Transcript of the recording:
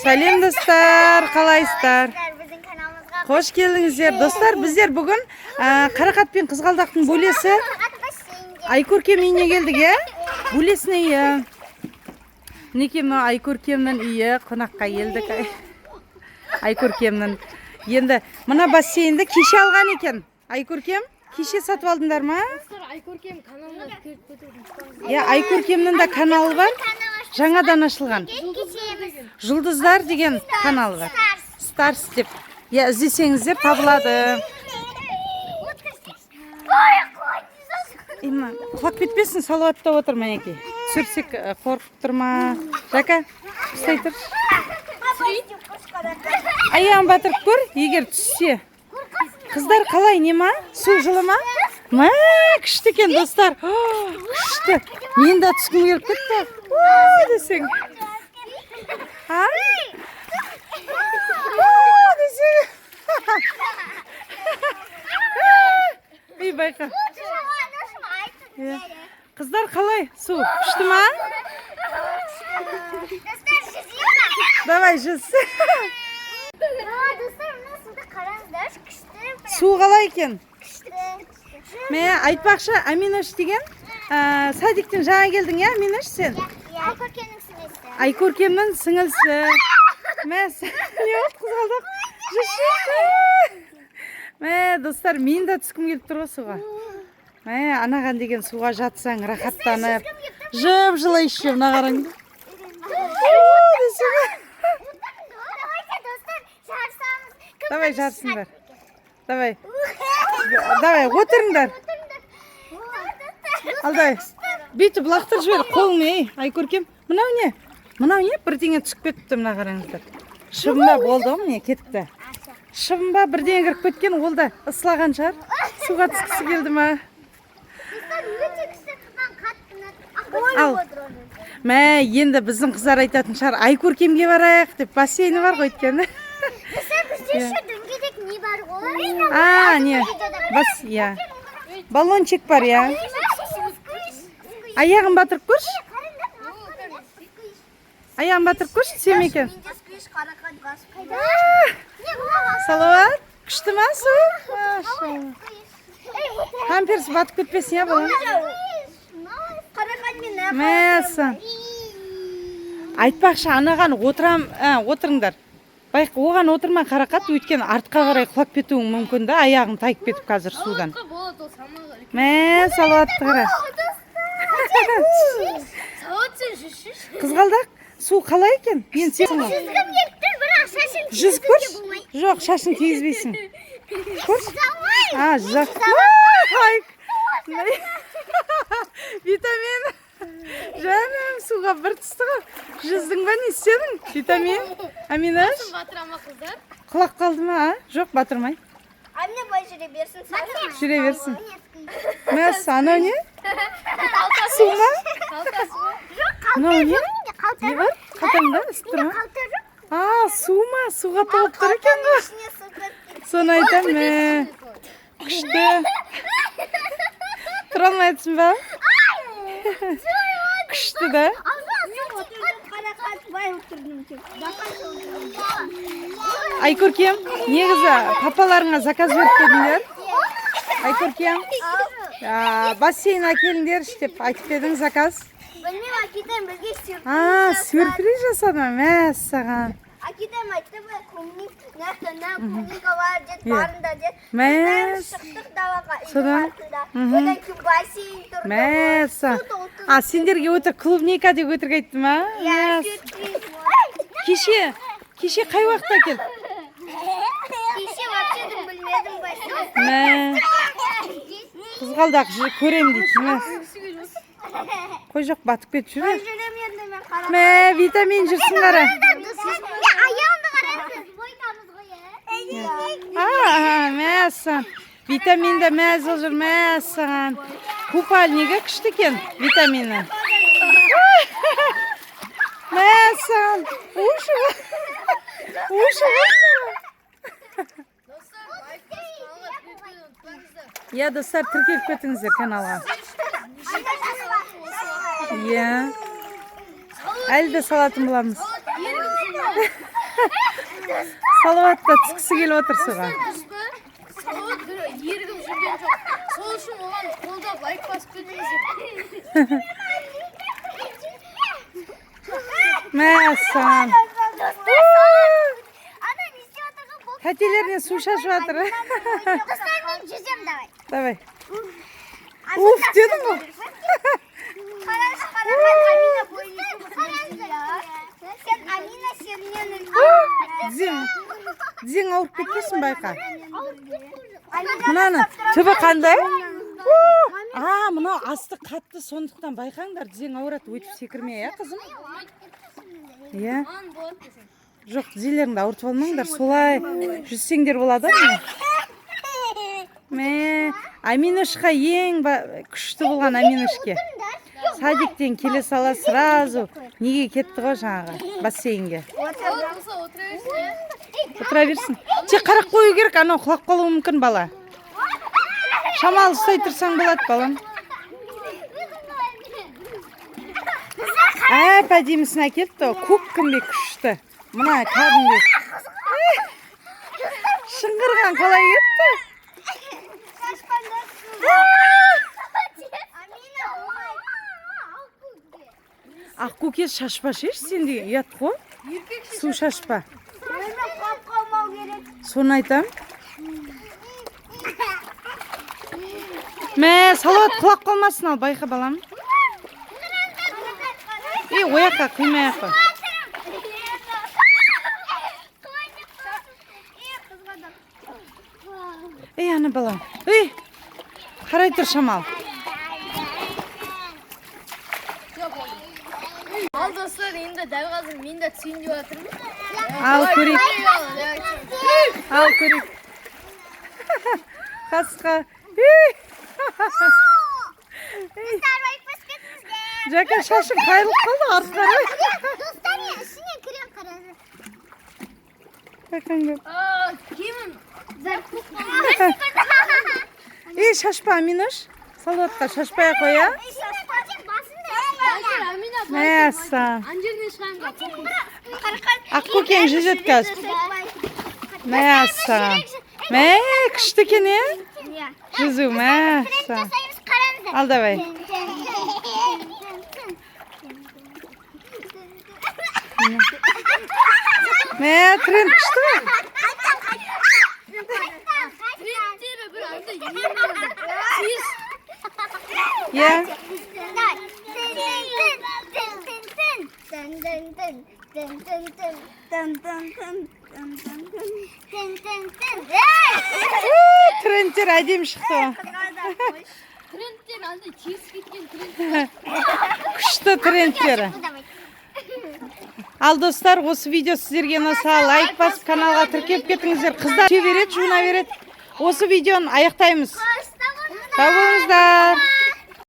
Сәлем достар, қалайсыздар? Қош келдіңіздер. Достар, біздер бүгін Қарақат пен Қызғалдақтың бөлесі Айкөркем үйіне келдік, бөлесіне үйі. Мінекей мына Айкөркемнің үйі, қонаққа келдік. Айкөркемнің. Енді мына бассейнді кеше алған екен. Айкөркем, кеше сатып алдыңдар ма? Айкөркем каналына кіріп кетіп. Айкөркемнің де каналы бар. Жаңадан ашылған. Жұлдыздар деген канал бар. Старс деп. Іздесеңіздер табылады. Құлап кетпесін, салауаттап отыр мәнеке. Түсірсек қорқып тұрма. Жака, ұстай тұр. Аяғын батырып көр, егер түссе. Қыздар қалай, не ма? Су жылы ма? Ма, күшті екен достар. Күшті. Мен де түскім келіп кетті. Десең. Десең. Үй байқа. Қыздар қалай? Су күшті ма? Давай жүз. Су қалай екен? Мен айтпақшы, Аминаш деген садиктен жаңа келдің, Аминаш сен? Айкөркемнің сіңілісі. Айкөркемнің сіңілісі. Мәс, не олды Қызғалдақ? Жүші. Мә, достар, мен де түскім келіп тұр суға. Мә, анаған деген суға жатсаң, рахаттанып. Жып жылы іші, мына қараңды. Давай жарсыңдар. Давай. Давай, отырыңдар. Алдай. Бүйтіп лақтыр жібер, қолың, Айкөркем. Мынау не? Мынау не? Бірдеңе түсіп кетті, мына қараңыздар. Шыбынба болды, міне кетті. Шыбынба бірдеңе кіріп кеткен, ол да ыслаған шығар. Суға түскісі келді ма? Ал. Мә, енді біздің қыздар айтатын шығар, Айкөркемге барайық деп, бассейні бар ғой өйткені. Не? Бас, баллончик бар, Аяғын батырып көрші? Аяғын батырып көрші, сем екен. Салауат, күшті ма су? Памперс батып кетпесін, балам? Мәсі. Айтпақшы, анаған отырыңдар. Байқ, оған отырма Қарақат, өйткен артқа қарай құлап кетуің мүмкін да, аяғың тайып кетіп қазір судан. Мә, салауатты қара. Қызғалдақ, су қалай екен? Жүзгім ектір, бірақ шашын жүзіп көрш? Жоқ, шашын тезбейсің. Көрш? Жүзіп. Витамин. Жаным, суға бір түсті ғой. Жүздің ба, не істедің? Витамин. Аминаш? Құлақ қалды ма? Жоқ, батырмай. Амина бай жүре берсін. Жүре берсін. Мәс, анау не? Су ма? Мынау не? Не бар? Қалтаңда үстір ма? Су ма? Суға толып тұр екен ғой. Соны айтам, күшті. Тұра алмайтсың ба? Күшті да. Айкөркем, негізі папаларыңа заказ беріп келдіңдер? Айкөркем, бассейн әкеліңдер деп айтып едің заказ? Білмем, әкетем бізге сюрприз. Сюрприз жасадым, мәссаған. Әкетем айтты бұл клубника бар дед, барында дед. Мәс. Шықтық далаға, Содан? Одан кейін бассейн тұрды. Мәсі. Сендерге өтір клубника деп өтірік айтты ма? Кеше қай уақытта кел? Кеше вапшедім білмедім бассейн. Қызғалдақ көрем дейді. Қой жоқ, батып кетіп жүр. Жүрем енді мен қарап. Витамин жүрсін қара. Аяғымды қарайсыз, бойтамыз ғой. Мәсі. Витаминді мәзіл жүр, мәсіған. Купальнигі күшті екен, витамині. Мәсіған. Ушы достар, тіркеліп кетіңіздер каналға. Әлі де салатын боламыз. Салауатқа түскісі келіп отыр суға. Салауат ерігіп жүрген жоқ. Сол үшін оған қолдап лайк басып кетіңіздер. Мәссаған. Тәтелеріне су шашып жатыр. Достар, мен жүзем, давай. Давай. Уф, дедің ғой. Қараңыз, Амина бойынша сен Амина серінен Тізең ауырып кетпесін байқа. Мынаны түбі қандай? Мынау асты қатты, сондықтан байқаңдар, тізең ауырады, өтіп секірмей, қызым? Иә. Жоқ, тізелеріңді ауыртып алмаңдар, солай жүзсеңдер болады. Аминушқа ең күшті болған Аминушке. Садиктен келе сала сразу неге кетті ғой жаңағы бассейнге. Отыра берсін. Тек қарақ қою керек, анау құлап қалуы мүмкін бала. Шамал ұстай тұрсаң болады балам. Әдемісін әкеліпті, көк кімбе күшті. Мына кәдімгі. Шыңғырған қалай кетті? Ақкөке шашпа шеш, сен де ұят қой. Су шашпа. Соны айтам. Салауат құлап қалмасын ал, байқа балам. Ояққа, қимай аққа. Ана балам. Қарай тұр Шамал. Ал достар, енді дәл қазір мен де түсейін деп жатырмын. Ал көрейік. Ал көрейік. Қасқа. Жәка шашың қайылып қалды арқары. Достар, ішіне кірем қарады. Бәкәңгі. Кемім. Шашпа, Аминуш. Салауатқа шашпай қоя. Мәссі. Анжерден шығайын Ақкөкең жүзет кәз. Мәссі. Күшті екен, жүзу, мәссі. Ал давай. Тренд күшті ме? Трендтері бір анда емеймелді. Сіз. Трендтер әдем шықты. Трендтер анда теріс кеткен трендтер. Күшті трендтері. Ал достар, осы видео сіздерге ұнаса лайк басып каналға тіркеп кетіңіздер. Қыздар жей береді, жуына береді. Осы видеоны аяқтаймыз. Сау болыңыздар.